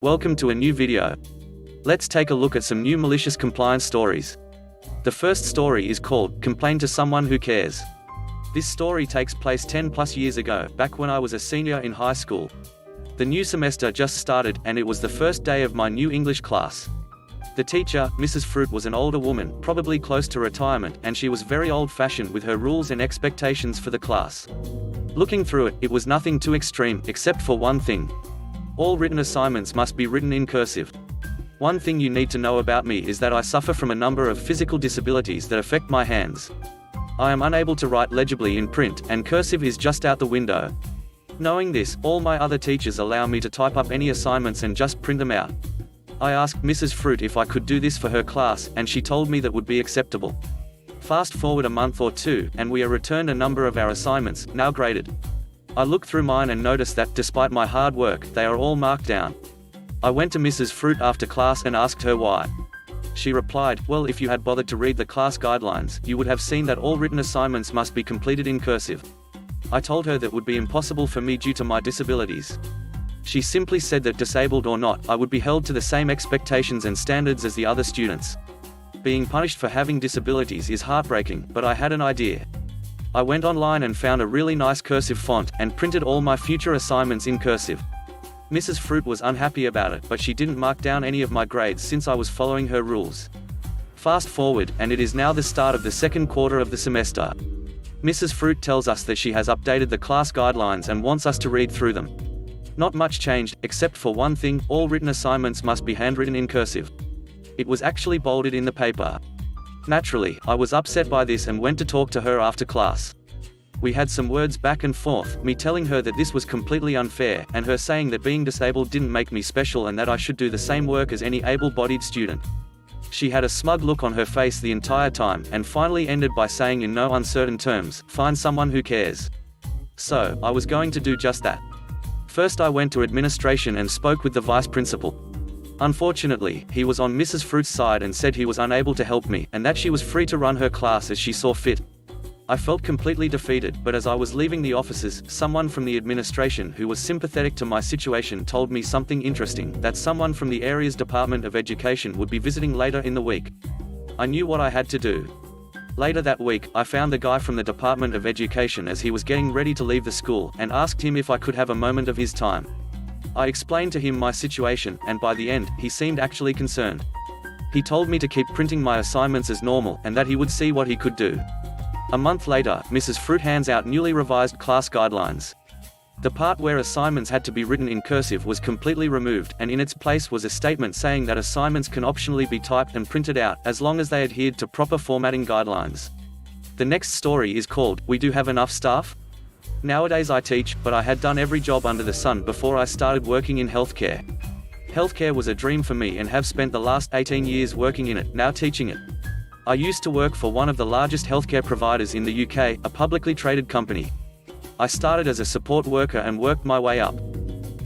Welcome to a new video. Let's take a look at some new malicious compliance stories. The first story is called, Complain to Someone Who Cares. This story takes place 10+ years ago, back when I was a senior in high school. The new semester just started, and it was the first day of my new English class. The teacher, Mrs. Fruit, was an older woman, probably close to retirement, and she was very old-fashioned with her rules and expectations for the class. Looking through it, it was nothing too extreme, except for one thing. All written assignments must be written in cursive. One thing you need to know about me is that I suffer from a number of physical disabilities that affect my hands. I am unable to write legibly in print, and cursive is just out the window. Knowing this, all my other teachers allow me to type up any assignments and just print them out. I asked Mrs. Fruit if I could do this for her class, and she told me that would be acceptable. Fast forward a month or two, and we are returned a number of our assignments, now graded. I looked through mine and noticed that, despite my hard work, they are all marked down. I went to Mrs. Fruit after class and asked her why. She replied, "Well, if you had bothered to read the class guidelines, you would have seen that all written assignments must be completed in cursive." I told her that would be impossible for me due to my disabilities. She simply said that, disabled or not, I would be held to the same expectations and standards as the other students. Being punished for having disabilities is heartbreaking, but I had an idea. I went online and found a really nice cursive font, and printed all my future assignments in cursive. Mrs. Fruit was unhappy about it, but she didn't mark down any of my grades since I was following her rules. Fast forward, and it is now the start of the second quarter of the semester. Mrs. Fruit tells us that she has updated the class guidelines and wants us to read through them. Not much changed, except for one thing: all written assignments must be handwritten in cursive. It was actually bolded in the paper. Naturally, I was upset by this and went to talk to her after class. We had some words back and forth, me telling her that this was completely unfair, and her saying that being disabled didn't make me special and that I should do the same work as any able-bodied student. She had a smug look on her face the entire time, and finally ended by saying in no uncertain terms, "Find someone who cares." So, I was going to do just that. First I went to administration and spoke with the vice principal. Unfortunately, he was on Mrs. Fruit's side and said he was unable to help me, and that she was free to run her class as she saw fit. I felt completely defeated, but as I was leaving the offices, someone from the administration who was sympathetic to my situation told me something interesting, that someone from the area's Department of Education would be visiting later in the week. I knew what I had to do. Later that week, I found the guy from the Department of Education as he was getting ready to leave the school, and asked him if I could have a moment of his time. I explained to him my situation, and by the end, he seemed actually concerned. He told me to keep printing my assignments as normal, and that he would see what he could do. A month later, Mrs. Fruit hands out newly revised class guidelines. The part where assignments had to be written in cursive was completely removed, and in its place was a statement saying that assignments can optionally be typed and printed out, as long as they adhered to proper formatting guidelines. The next story is called, We Do Have Enough Staff? Nowadays I teach, but I had done every job under the sun before I started working in healthcare. Healthcare was a dream for me and have spent the last 18 years working in it, now teaching it. I used to work for one of the largest healthcare providers in the UK, a publicly traded company. I started as a support worker and worked my way up.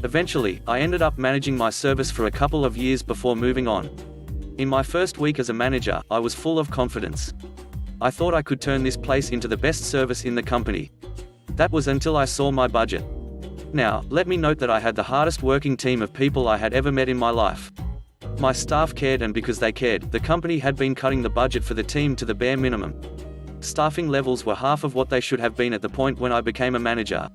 Eventually, I ended up managing my service for a couple of years before moving on. In my first week as a manager, I was full of confidence. I thought I could turn this place into the best service in the company. That was until I saw my budget. Now, let me note that I had the hardest working team of people I had ever met in my life. My staff cared, and because they cared, the company had been cutting the budget for the team to the bare minimum. Staffing levels were half of what they should have been at the point when I became a manager.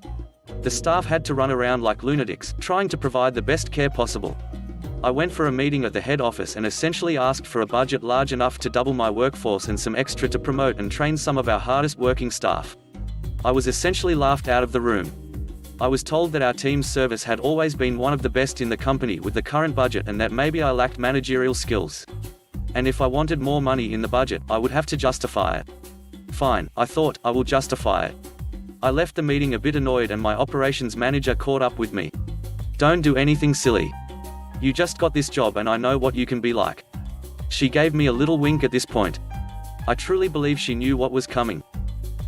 The staff had to run around like lunatics, trying to provide the best care possible. I went for a meeting at the head office and essentially asked for a budget large enough to double my workforce and some extra to promote and train some of our hardest working staff. I was essentially laughed out of the room. I was told that our team's service had always been one of the best in the company with the current budget, and that maybe I lacked managerial skills. And if I wanted more money in the budget, I would have to justify it. Fine, I thought, I will justify it. I left the meeting a bit annoyed, and my operations manager caught up with me. "Don't do anything silly. You just got this job and I know what you can be like." She gave me a little wink at this point. I truly believe she knew what was coming.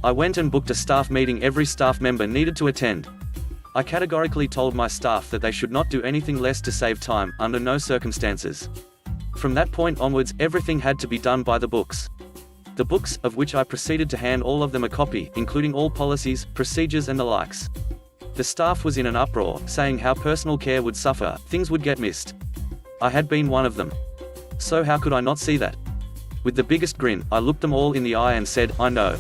I went and booked a staff meeting every staff member needed to attend. I categorically told my staff that they should not do anything less to save time, under no circumstances. From that point onwards, everything had to be done by the books. The books, of which I proceeded to hand all of them a copy, including all policies, procedures and the likes. The staff was in an uproar, saying how personal care would suffer, things would get missed. I had been one of them. So how could I not see that? With the biggest grin, I looked them all in the eye and said, I know.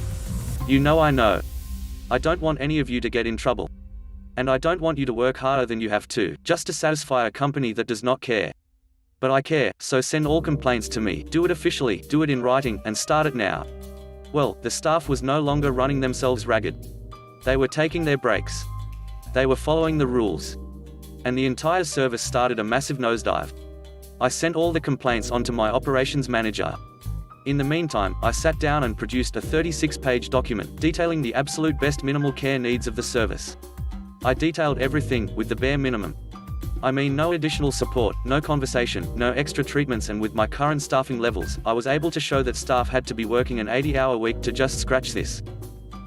You know I know. I don't want any of you to get in trouble. And I don't want you to work harder than you have to, just to satisfy a company that does not care. But I care, so send all complaints to me, do it officially, do it in writing, and start it now. Well, the staff was no longer running themselves ragged. They were taking their breaks. They were following the rules. And the entire service started a massive nosedive. I sent all the complaints onto my operations manager. In the meantime, I sat down and produced a 36-page document detailing the absolute best minimal care needs of the service. I detailed everything, with the bare minimum. I mean, no additional support, no conversation, no extra treatments, and with my current staffing levels, I was able to show that staff had to be working an 80-hour week to just scratch this.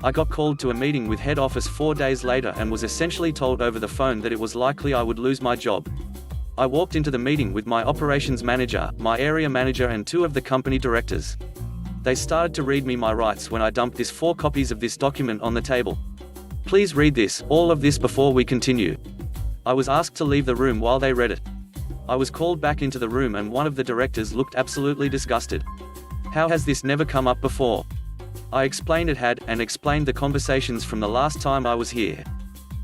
I got called to a meeting with head office 4 days later and was essentially told over the phone that it was likely I would lose my job. I walked into the meeting with my operations manager, my area manager, and 2 of the company directors. They started to read me my rights when I dumped 4 copies of this document on the table. Please read this, all of this, before we continue. I was asked to leave the room while they read it. I was called back into the room and one of the directors looked absolutely disgusted. How has this never come up before? I explained it had, and explained the conversations from the last time I was here.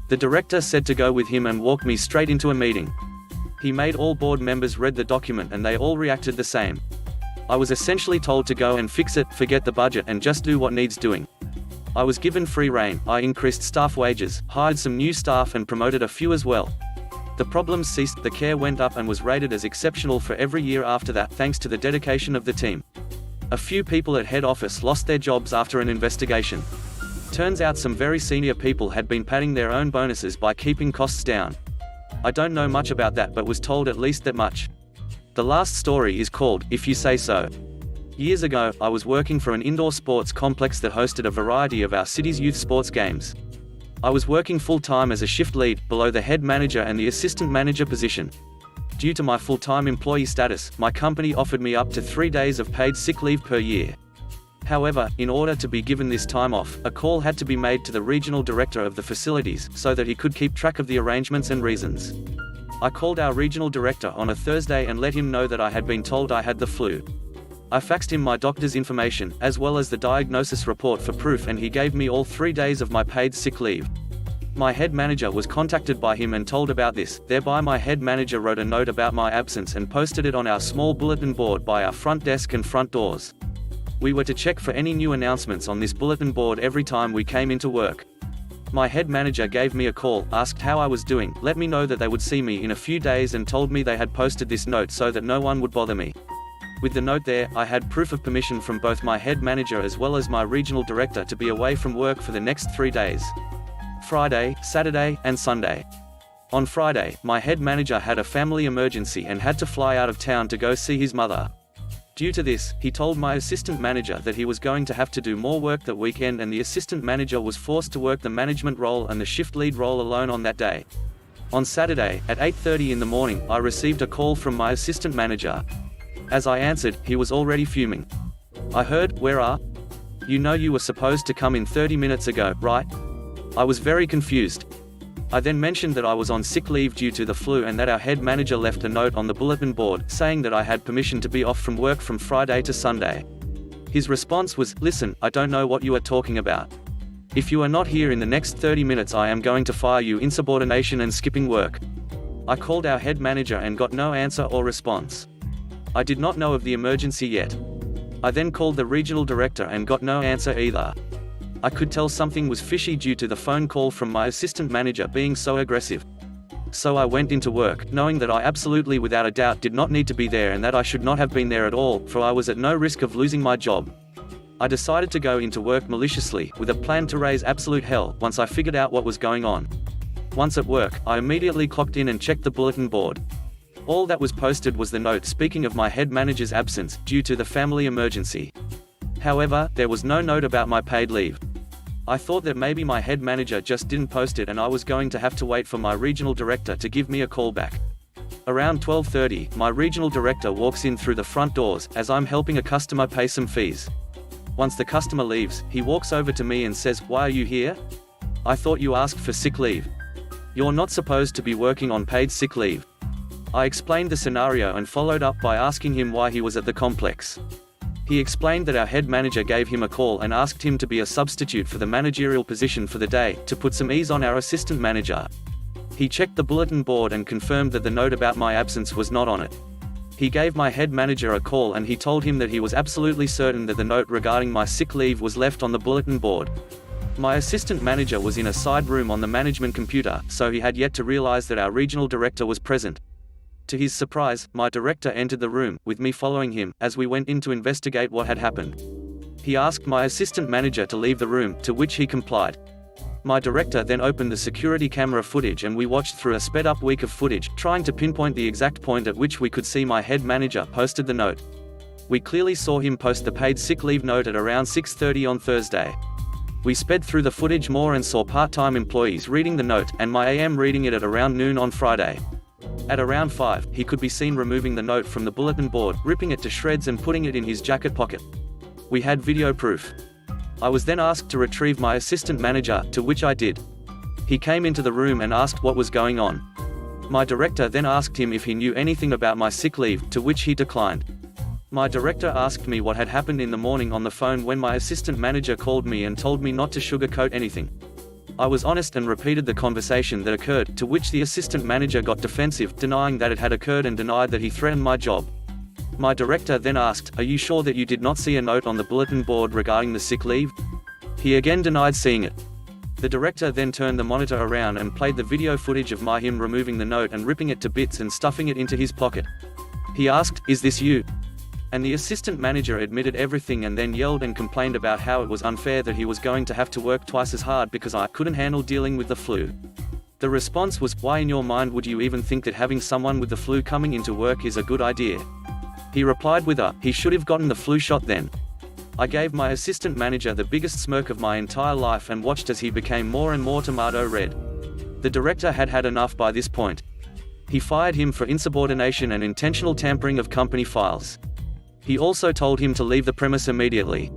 The director said to go with him and walked me straight into a meeting. He made all board members read the document and they all reacted the same. I was essentially told to go and fix it, forget the budget, and just do what needs doing. I was given free rein. I increased staff wages, hired some new staff, and promoted a few as well. The problems ceased, the care went up and was rated as exceptional for every year after that, thanks to the dedication of the team. A few people at head office lost their jobs after an investigation. Turns out some very senior people had been padding their own bonuses by keeping costs down. I don't know much about that, but was told at least that much. The last story is called, If You Say So. Years ago, I was working for an indoor sports complex that hosted a variety of our city's youth sports games. I was working full-time as a shift lead, below the head manager and the assistant manager position. Due to my full-time employee status, my company offered me up to 3 days of paid sick leave per year. However, in order to be given this time off, a call had to be made to the regional director of the facilities, so that he could keep track of the arrangements and reasons. I called our regional director on a Thursday and let him know that I had been told I had the flu. I faxed him my doctor's information, as well as the diagnosis report for proof, and he gave me all 3 days of my paid sick leave. My head manager was contacted by him and told about this, thereby my head manager wrote a note about my absence and posted it on our small bulletin board by our front desk and front doors. We were to check for any new announcements on this bulletin board every time we came into work. My head manager gave me a call, asked how I was doing, let me know that they would see me in a few days, and told me they had posted this note so that no one would bother me. With the note there, I had proof of permission from both my head manager as well as my regional director to be away from work for the next 3 days. Friday, Saturday, and Sunday. On Friday, my head manager had a family emergency and had to fly out of town to go see his mother. Due to this, he told my assistant manager that he was going to have to do more work that weekend, and the assistant manager was forced to work the management role and the shift lead role alone on that day. On Saturday, at 8:30 in the morning, I received a call from my assistant manager. As I answered, he was already fuming. I heard, "Where are? You know you were supposed to come in 30 minutes ago, right?" I was very confused. I then mentioned that I was on sick leave due to the flu and that our head manager left a note on the bulletin board, saying that I had permission to be off from work from Friday to Sunday. His response was, "Listen, I don't know what you are talking about. If you are not here in the next 30 minutes, I am going to fire you, insubordination and skipping work." I called our head manager and got no answer or response. I did not know of the emergency yet. I then called the regional director and got no answer either. I could tell something was fishy due to the phone call from my assistant manager being so aggressive. So I went into work, knowing that I absolutely without a doubt did not need to be there and that I should not have been there at all, for I was at no risk of losing my job. I decided to go into work maliciously, with a plan to raise absolute hell, once I figured out what was going on. Once at work, I immediately clocked in and checked the bulletin board. All that was posted was the note speaking of my head manager's absence, due to the family emergency. However, there was no note about my paid leave. I thought that maybe my head manager just didn't post it and I was going to have to wait for my regional director to give me a call back. Around 12:30, my regional director walks in through the front doors, as I'm helping a customer pay some fees. Once the customer leaves, he walks over to me and says, "Why are you here? I thought you asked for sick leave. You're not supposed to be working on paid sick leave." I explained the scenario and followed up by asking him why he was at the complex. He explained that our head manager gave him a call and asked him to be a substitute for the managerial position for the day, to put some ease on our assistant manager. He checked the bulletin board and confirmed that the note about my absence was not on it. He gave my head manager a call and he told him that he was absolutely certain that the note regarding my sick leave was left on the bulletin board. My assistant manager was in a side room on the management computer, so he had yet to realize that our regional director was present. To his surprise, my director entered the room, with me following him, as we went in to investigate what had happened. He asked my assistant manager to leave the room, to which he complied. My director then opened the security camera footage and we watched through a sped-up week of footage, trying to pinpoint the exact point at which we could see my head manager posted the note. We clearly saw him post the paid sick leave note at around 6:30 on Thursday. We sped through the footage more and saw part-time employees reading the note, and my AM reading it at around noon on Friday. At around 5, he could be seen removing the note from the bulletin board, ripping it to shreds and putting it in his jacket pocket. We had video proof. I was then asked to retrieve my assistant manager, to which I did. He came into the room and asked what was going on. My director then asked him if he knew anything about my sick leave, to which he declined. My director asked me what had happened in the morning on the phone when my assistant manager called me and told me not to sugarcoat anything. I was honest and repeated the conversation that occurred, to which the assistant manager got defensive, denying that it had occurred and denied that he threatened my job. My director then asked, "Are you sure that you did not see a note on the bulletin board regarding the sick leave?" He again denied seeing it. The director then turned the monitor around and played the video footage of him removing the note and ripping it to bits and stuffing it into his pocket. He asked, "Is this you?" And the assistant manager admitted everything and then yelled and complained about how it was unfair that he was going to have to work twice as hard because I couldn't handle dealing with the flu. The response was, "Why in your mind would you even think that having someone with the flu coming into work is a good idea?" He replied with he should have gotten the flu shot then. I gave my assistant manager the biggest smirk of my entire life and watched as he became more and more tomato red. The director had had enough by this point. He fired him for insubordination and intentional tampering of company files. He also told him to leave the premise immediately.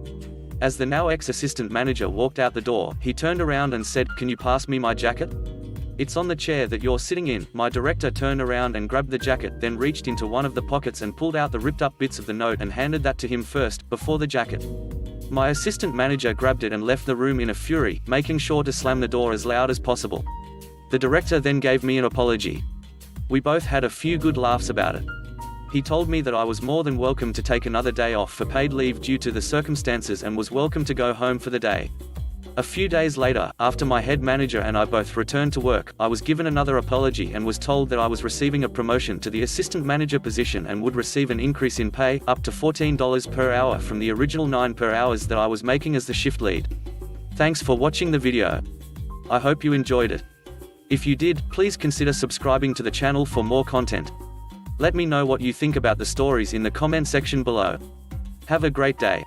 As the now ex-assistant manager walked out the door, he turned around and said, "Can you pass me my jacket? It's on the chair that you're sitting in." My director turned around and grabbed the jacket, then reached into one of the pockets and pulled out the ripped up bits of the note and handed that to him first, before the jacket. My assistant manager grabbed it and left the room in a fury, making sure to slam the door as loud as possible. The director then gave me an apology. We both had a few good laughs about it. He told me that I was more than welcome to take another day off for paid leave due to the circumstances and was welcome to go home for the day. A few days later, after my head manager and I both returned to work, I was given another apology and was told that I was receiving a promotion to the assistant manager position and would receive an increase in pay, up to $14 per hour from the original $9 per hour that I was making as the shift lead. Thanks for watching the video. I hope you enjoyed it. If you did, please consider subscribing to the channel for more content. Let me know what you think about the stories in the comment section below. Have a great day.